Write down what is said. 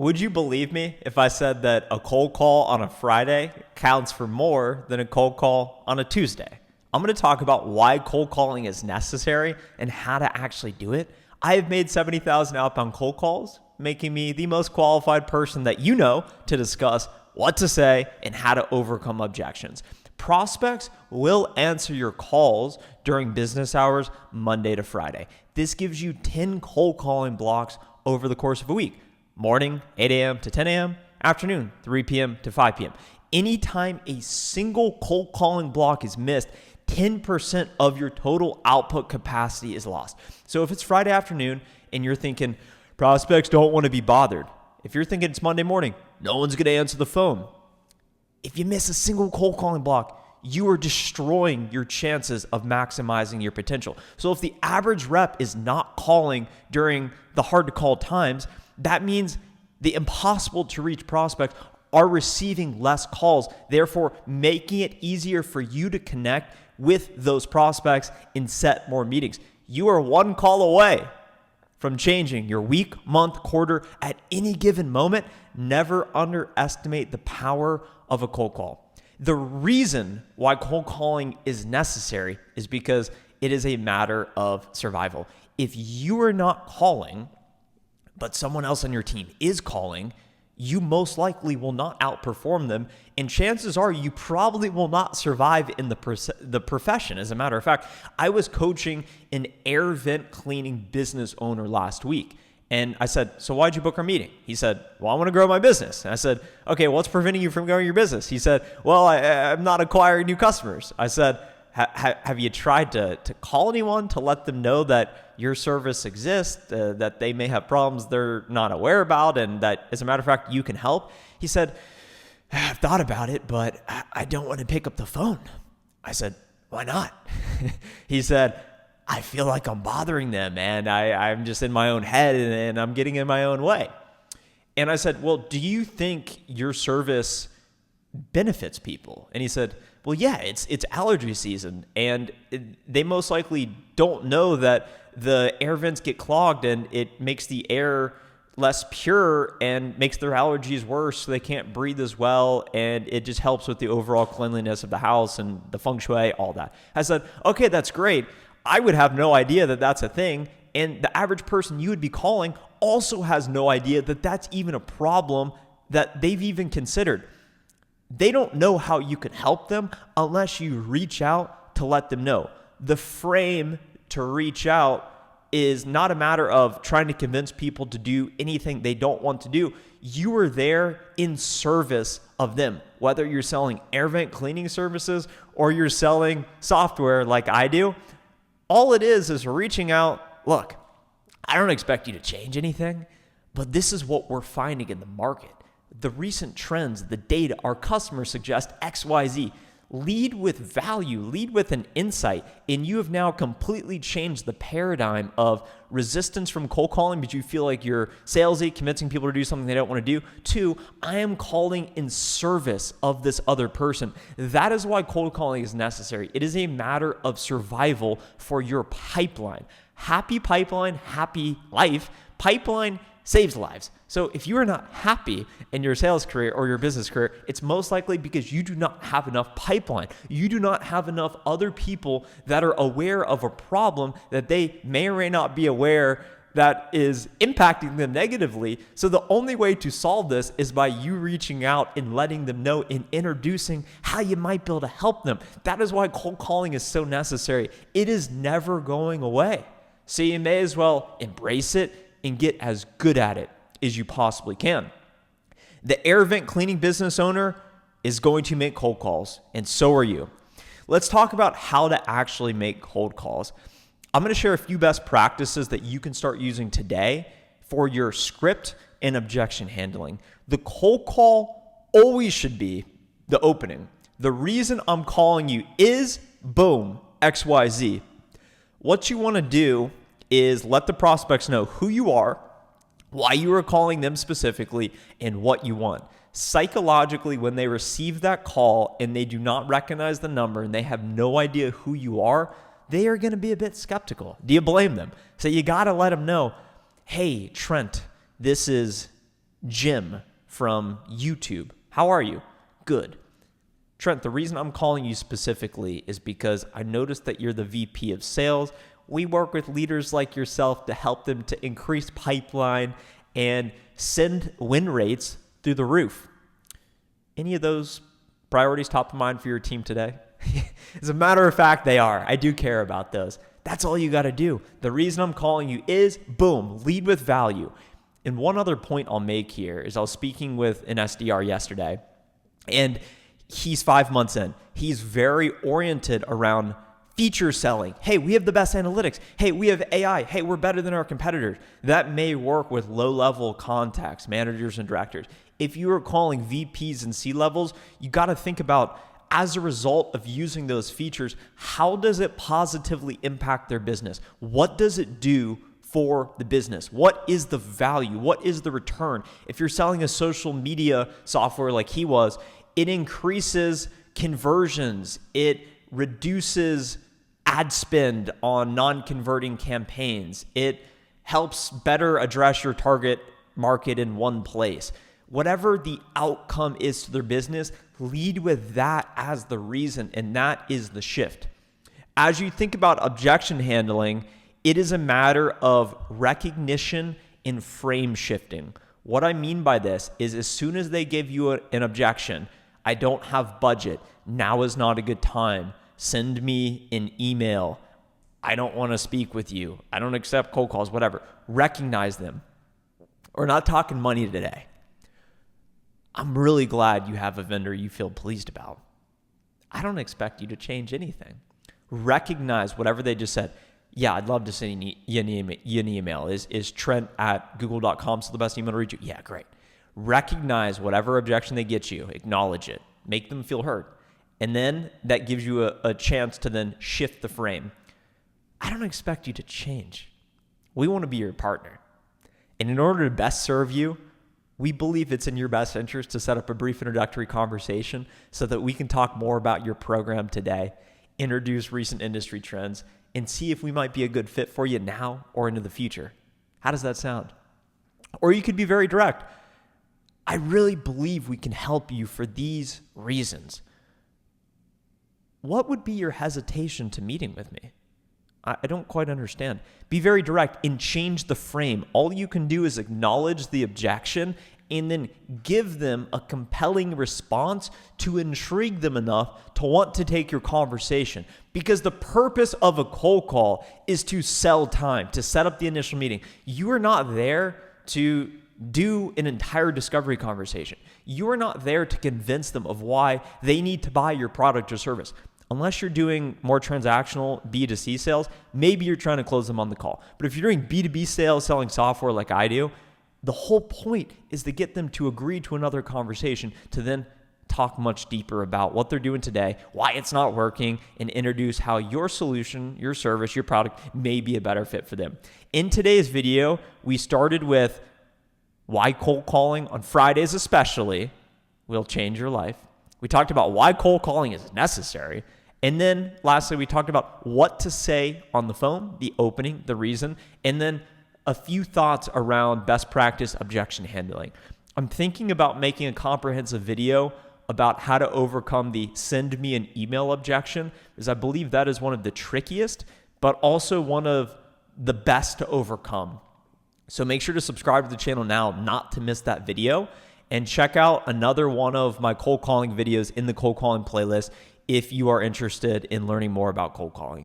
Would you believe me if I said that a cold call on a Friday counts for more than a cold call on a Tuesday? I'm going to talk about why cold calling is necessary and how to actually do it. I have made 70,000 outbound cold calls, making me the most qualified person that you know to discuss what to say and how to overcome objections. Prospects will answer your calls during business hours, Monday to Friday. This gives you 10 cold calling blocks over the course of a week. Morning, 8 a.m. to 10 a.m., afternoon, 3 p.m. to 5 p.m. Anytime a single cold calling block is missed, 10% of your total output capacity is lost. So if it's Friday afternoon and you're thinking, prospects don't want to be bothered. If you're thinking it's Monday morning, no one's going to answer the phone. If you miss a single cold calling block, you are destroying your chances of maximizing your potential. So if the average rep is not calling during the hard to call times, that means the impossible to reach prospects are receiving less calls, therefore making it easier for you to connect with those prospects and set more meetings. You are one call away from changing your week, month, quarter at any given moment. Never underestimate the power of a cold call. The reason why cold calling is necessary is because it is a matter of survival. If you are not calling, but someone else on your team is calling, you most likely will not outperform them, and chances are you probably will not survive in the profession. As a matter of fact, I was coaching an air vent cleaning business owner last week, and I said, so why'd you book our meeting? He said, well, I want to grow my business. And I said, okay, what's preventing you from growing your business? He said, well, I'm not acquiring new customers. I said, have you tried to call anyone to let them know that your service exists, that they may have problems they're not aware about, and that, as a matter of fact, you can help? He said, I've thought about it, but I don't want to pick up the phone. I said, why not? He said, I feel like I'm bothering them, and I'm just in my own head, and I'm getting in my own way. And I said, well, do you think your service benefits people? And he said, well, yeah, it's allergy season, and they most likely don't know that the air vents get clogged and it makes the air less pure and makes their allergies worse, so they can't breathe as well, and it just helps with the overall cleanliness of the house and the feng shui, all that. I said, okay, that's great. I would have no idea that that's a thing, and the average person you would be calling also has no idea that that's even a problem that they've even considered. They don't know how you can help them unless you reach out to let them know. The frame to reach out is not a matter of trying to convince people to do anything they don't want to do. You are there in service of them. Whether you're selling air vent cleaning services or you're selling software like I do, all it is reaching out. Look, I don't expect you to change anything, but this is what we're finding in the market. The recent trends, the data, our customers suggest XYZ. Lead with value, lead with an insight, and you have now completely changed the paradigm of resistance from cold calling because you feel like you're salesy, convincing people to do something they don't want to do, to I am calling in service of this other person. That is why cold calling is necessary. It is a matter of survival for your pipeline. Happy pipeline, happy life. Pipeline saves lives. So if you are not happy in your sales career or your business career, it's most likely because you do not have enough pipeline. You do not have enough other people that are aware of a problem that they may or may not be aware that is impacting them negatively. So the only way to solve this is by you reaching out and letting them know and introducing how you might be able to help them. That is why cold calling is so necessary. It is never going away. So you may as well embrace it and get as good at it as you possibly can. The air vent cleaning business owner is going to make cold calls, and so are you. Let's talk about how to actually make cold calls. I'm going to share a few best practices that you can start using today for your script and objection handling. The cold call always should be the opening. The reason I'm calling you is boom, XYZ. What you want to do is let the prospects know who you are, why you are calling them specifically, and what you want. Psychologically, when they receive that call and they do not recognize the number and they have no idea who you are, they are going to be a bit skeptical. Do you blame them? So you got to let them know, hey, Trent, this is Jim from YouTube. How are you? Good. Trent, the reason I'm calling you specifically is because I noticed that you're the VP of sales. We work with leaders like yourself to help them to increase pipeline and send win rates through the roof. Any of those priorities top of mind for your team today? As a matter of fact, they are. I do care about those. That's all you got to do. The reason I'm calling you is, boom, lead with value. And one other point I'll make here is I was speaking with an SDR yesterday, and he's 5 months in. He's very oriented around feature selling. Hey, we have the best analytics. Hey, we have AI. Hey, we're better than our competitors. That may work with low-level contacts, managers and directors. If you are calling VPs and C-levels, you got to think about, as a result of using those features, how does it positively impact their business? What does it do for the business? What is the value? What is the return? If you're selling a social media software like he was, it increases conversions. It reduces ad spend on non-converting campaigns. It helps better address your target market in one place. Whatever the outcome is to their business, lead with that as the reason, and that is the shift. As you think about objection handling, it is a matter of recognition and frame shifting. What I mean by this is, as soon as they give you an objection, I don't have budget, now is not a good time, send me an email, I don't want to speak with you, I don't accept cold calls, whatever. Recognize them. We're not talking money today. I'm really glad you have a vendor you feel pleased about. I don't expect you to change anything. Recognize whatever they just said. Yeah, I'd love to send you an email. Is Trent@google.com still the best email to reach you? Yeah, great. Recognize whatever objection they get you. Acknowledge it. Make them feel heard. And then that gives you a chance to then shift the frame. I don't expect you to change. We want to be your partner. And in order to best serve you, we believe it's in your best interest to set up a brief introductory conversation so that we can talk more about your program today, introduce recent industry trends, and see if we might be a good fit for you now or into the future. How does that sound? Or you could be very direct. I really believe we can help you for these reasons. What would be your hesitation to meeting with me? I don't quite understand. Be very direct and change the frame. All you can do is acknowledge the objection and then give them a compelling response to intrigue them enough to want to take your conversation. Because the purpose of a cold call is to sell time, to set up the initial meeting. You are not there to do an entire discovery conversation. You are not there to convince them of why they need to buy your product or service. Unless you're doing more transactional B2C sales, maybe you're trying to close them on the call. But if you're doing B2B sales, selling software like I do, the whole point is to get them to agree to another conversation to then talk much deeper about what they're doing today, why it's not working, and introduce how your solution, your service, your product may be a better fit for them. In today's video, we started with why cold calling on Fridays especially will change your life. We talked about why cold calling is necessary. And then lastly, we talked about what to say on the phone, the opening, the reason, and then a few thoughts around best practice objection handling. I'm thinking about making a comprehensive video about how to overcome the send me an email objection, because I believe that is one of the trickiest, but also one of the best to overcome. So make sure to subscribe to the channel now not to miss that video, and check out another one of my cold calling videos in the cold calling playlist if you are interested in learning more about cold calling.